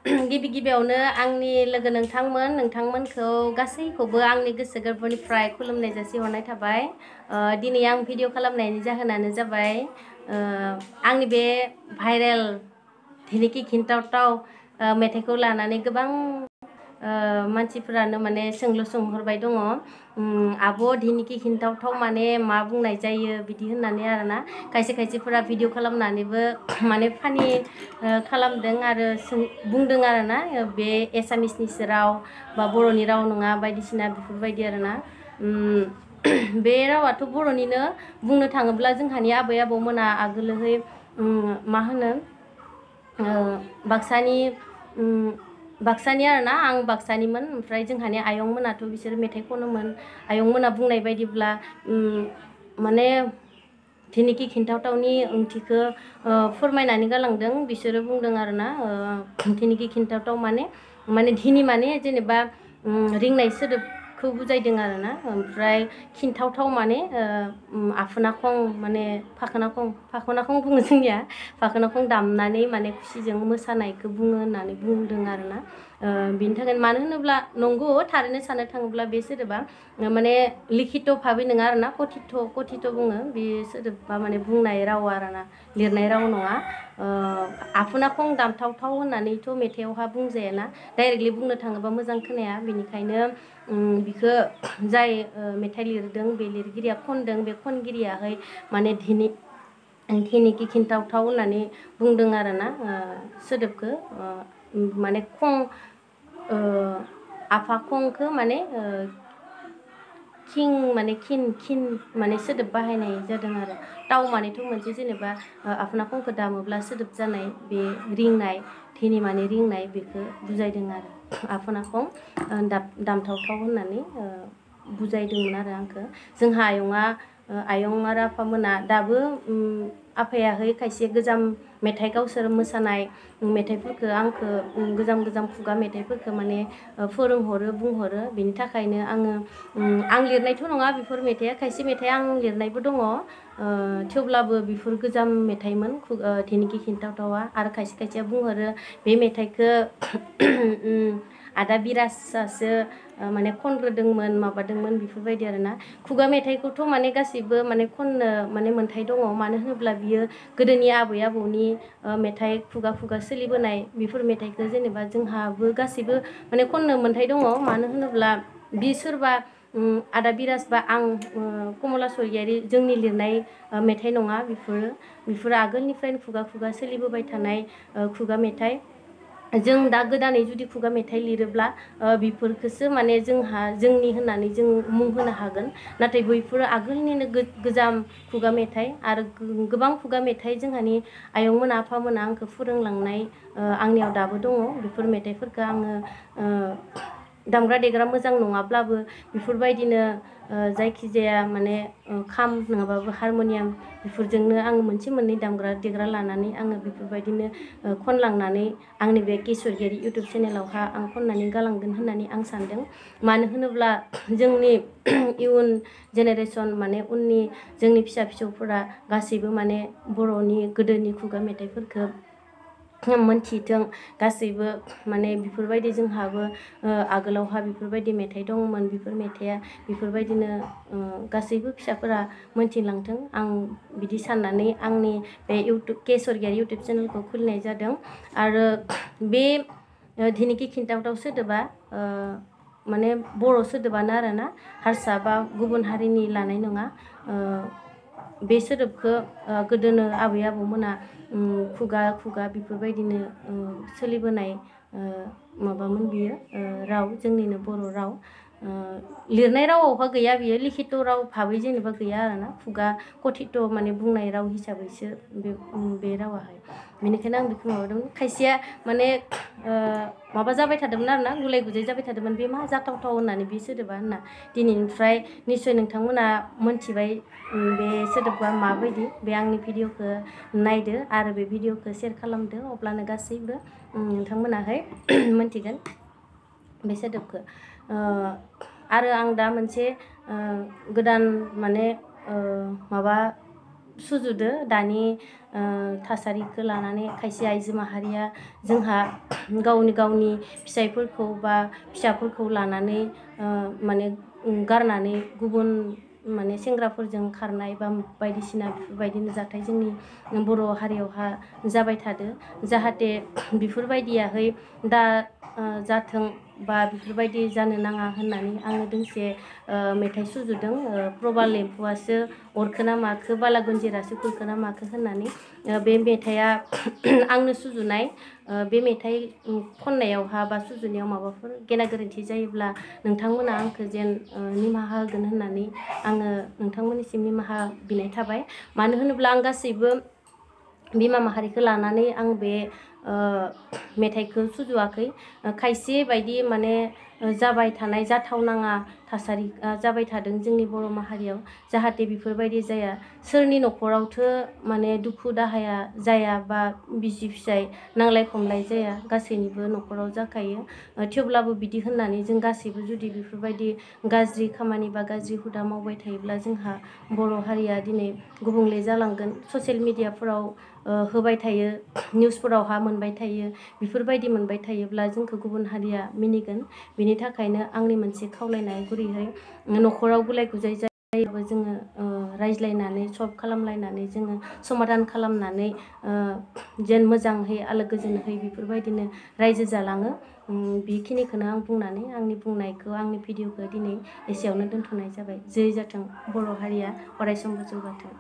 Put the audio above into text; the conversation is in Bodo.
गिबियावनो आंनि लोगो नोंथांमोनखौ गासैखौबो आंनि गोसो गोरबोनिफ्राय खुलुमनाय जासिहरनाय थाबाय। दिनै आं भिडिअ खालामनायनि जाहोनानो जाबाय आंनि बे भाइरेल धिनिकि खिन्थाव मेथाइखौ लानानै गोबां मानसिफोरानो माने सोंलु सोंहरबाय दङ। आब' धिनिकि खिन्थाव माने मा बुंनाय जायो बिदि होननानै आरोना खायसेफोरा भिडिअ खालामनानैबो माने फानि खालामदों आरो बुंदों आरोना बे एसामिसनिसो राव बा बर'नि राव नङा बायदिसिना बेफोरबायदि आरोना बे रावाथ' बर'निनो बुंनो थाङोब्ला जोंहानि आबै आबौमोना आगोलहाय मा होनो बाक्सानि आरोना आं बाक्सानिमोन। ओमफ्राय जोंहानि आयंमोनाथ' बिसोर मेथाइ खनोमोन। आयंमोना बुंनाय बायदिब्ला माने धिनिकि खिन्थावनि ओंथिखौ फोरमायनानै गालांदों। बिसोरो बुंदों आरोना धिनिकि खिन्थाव माने धिनि माने जेनेबा रिंनाय सोदोबखौ बुजायदों आरोना। ओमफ्राय खिन्थाव माने आफोनाखं माने फाखोनाखं बुङो जोंनिया फाखोनाखं दामनानै माने खुसिजों मोसानायखौ बुङो होननानै बुंदों आरोना। बिनि थाखायनो मानो होनोब्ला नंगौ थारैनो साननो थाङोब्ला बे सोदोबा माने लिखित भाबै नङा आरोना कथित बुङो बे सोदोबा माने बुंनाय राव आरोना लिरनाय राव नङा। आफोनाखं दामथावथाव होननानैथ' मेथाइआवहा बुंजायाना डाइरेक्टलि बुंनो थाङोबा मोजां खोनाया। बेनिखायनो बिखौ जाय मेथाइ लिरदों बे लिरगिरिया खनदों बे खनगिरियाहाय माने धिनिकि खिन्थाव होननानै बुंदों आरोना सोदोबखौ माने आफाखंखौ माने खिन माने सोदोब बाहायनाय जादों आरो ताव मानेथ' मोनसे जेनेबा आफोनाखंखौ दामोब्ला सोदोब जानाय बे रिंनाय धिनि माने रिंनाय बेखौ बुजायदों आरो आफोनाखं दामथावथाव होननानै बुजायदोंमोन आरो आंखौ। जोंहा आयं आरो आफामोना दाबो आफायाहाय खायसे गोजाम मेथाइ गावसोर मोसानाय मेथाइफोरखौ आंखौ गोजाम खुगा मेथाइफोरखौ माने फोरोंहरो बुंहरो। बिनि थाखायनो आं लिरनायथ' नङा बेफोर मेथाइआ खायसे मेथाइ आं लिरनायबो दङ। थेवब्लाबो बेफोर गोजाम मेथाइमोन धिनिकि खिन्थावआ आरो खायसेया बुंहरो बे मेथाइखौ आदा बिराजआसो माने खनग्रोदोंमोन माबादोंमोन बेफोरबायदि आरोना। खुगा मेथाइखौथ' माने गासैबो माने खननो माने मोन्थाय दङ। मानो होनोब्ला बियो गोदोनि आबै आबौनि मेथाइ खुगा सोलिबोनाय बेफोर मेथाइखौ जेनेबा जोंहाबो गासैबो माने खननो मोन्थाय दङ। मानो होनोब्ला बि सोरबा आदा बिराज बा आं कमला स्वर्गियारी जोंनि लिरनाय मेथाइ नङा। बेफोरो आगोलनिफ्रायनो खुगा सोलिबोबाय थानाय खुगा मेथाइ। जों दा गोदानै जुदि खुगा मेथाइ लिरोब्ला बेफोरखौसो माने जोंनि होननानै जों मुं होनो हागोन। नाथाय बैफोरो आगोलनिनो गोजाम खुगा मेथाइ आरो गोबां खुगा मेथाइ जोंहानि आयंमोना आफामोना आंखौ फोरोंलांनाय आंनियाव दाबो दङ। बेफोर मेथाइफोरखौ आङो दामग्रा देग्रा मोजां नङाब्लाबो बेफोरबायदिनो जायखिजाया माने खाम नङाबाबो हारमनियाम बेफोरजोंनो आङो मोनसे मोननै दामग्रा देग्रा लानानै आङो बेफोरबायदिनो खनलांनानै आंनि बे सwargiयारी इउटुब चेनेलावहा आं खननानै गालांगोन होननानै आं सानदों। मानो होनोब्ला जोंनि इयुन जेनेरेसन माने उननि जोंनि फिसाफोरा गासैबो माने बर'नि गोदोनि खुगा मेथाइफोरखौ मोनथिथों गासैबो माने बेफोरबायदि जोंहाबो आगोलावहा बेफोरबायदि मेथाइ दंमोन। बेफोर मेथाइआ बेफोरबायदिनो गासैबो फिसाफोरा मोनथिलांथों आं बिदि साननानै आंनि बे सwargiयारी इउटुब चेनेलखौ खुलिनाय जादों। आरो बे धिनिकि खिन्थाव सोदोबा माने बर' सोदोबानो आरोना हारसा बा गुबुन हारिनि लानाय नङा। बे सोदोबखौ गोदोनो आबै आबौमोना खुगा बेफोरबायदिनो सोलिबोनाय माबामोन बियो राव जोंनिनो बर' राव। लिरनाय रावावहा गैया बियो लिखित राव भाबै जेनेबा गैया आरोना खुगा कथित माने बुंनाय राव हिसाबैसो बे रावाहाय। बेनिखायनो आं बेखौ माबादोंमोन। खायसेया माने माबा जाबाय थादोंमोन आरोना गुलाय गुजाय जाबाय थादोंमोन बे मा जाथावथाव होननानै बे सोदोबा होनना। दिनैनिफ्राय निस्सय नोंथांमोना मोनथिबाय बे सोदोबा माबायदि। बे आंनि भिडिअखौ नायदो आरो बे भिडिअखौ शेयार खालामदो अब्लानो गासैबो नोंथांमोनाहाय मोनथिगोन बे सोदोबखौ। आरो आं दा मोनसे गोदान माने माबा सुजुदो दानि थासारिखौ लानानै खायसे आइजो माहारिया जोंहा गावनि फिसाइफोरखौ बा फिसाफोरखौ लानानै माने गारनानै गुबुन माने सेंग्राफोरजों खारनाय बा बायदिसिना बेफोरबायदिनो जाथाय जोंनि बर' हारियावहा जाबाय थादो जाहाथे बेफोरबायदियाहै दा जाथों बा बेफोरबायदि जानो नाङा होननानै आङो दोंसे मेथाइ सुजुदों प्रबाल एम्फौआसो अरखो ना माखो बाला गुन्जिरासो खुरखो ना माखो होननानै बे मेथाइआ आंनो सुजुनाय बे मेथाइ खननायावहा बा सुजुनायाव माबाफोर गेना गोरोन्थि जायोब्ला नोंथांमोना आंखौ जेन निमाहा होगोन होननानै आङो नोंथांमोननिसिम निमाहा बिनाय थाबाय मानो होनोब्ला आं गासैबो बिमा माहारिखौ लानानै आं बे मेथाइखौ सुजुवाखै खायसे बायदि माने जाबाय थानाय जाथावनाङा थासारिया जाबाय थादों जोंनि बर' माहारियाव जाहाथे बेफोरबायदि जाया सोरनि न'खरावथो माने दुखु दाहाया जाया बा बिसि फिसाय नांलाय खमलाय जाया गासैनिबो न'खराव जाखायो थेवब्लाबो बिदि होननानै जों गासैबो जुदि बेफोरबायदि गाज्रि खामानि बा गाज्रि हुदा मावबाय थायोब्ला जोंहा बर' हारिया दिनै गुबुंले जालांगोन ससियेल मिडियाफोराव होबाय थायो निउसफोरावहा मोनबाय थायो बेफोरबायदि मोनबाय थायोब्ला जोंखौ गुबुन हारिया मिनिगोन बिनि थाखायनो आंनि मोनसे खावलायनाय गुरैहाय न'खराव गुलाय गुजाय जायोबो जोङो रायज्लायनानै सल्भ खालामलायनानै जोङो समाधान खालामनानै जेन मोजांहै आलो गोजोनहै बेफोरबायदिनो रायजो जालाङो बेखिनिखौनो आं बुंनानै आंनि बुंनायखौ आंनि भिडिअखौ दिनै एसेयावनो दोनथ'नाय जाबाय जै जाथों बर' हारिया अरायसम जौगाथों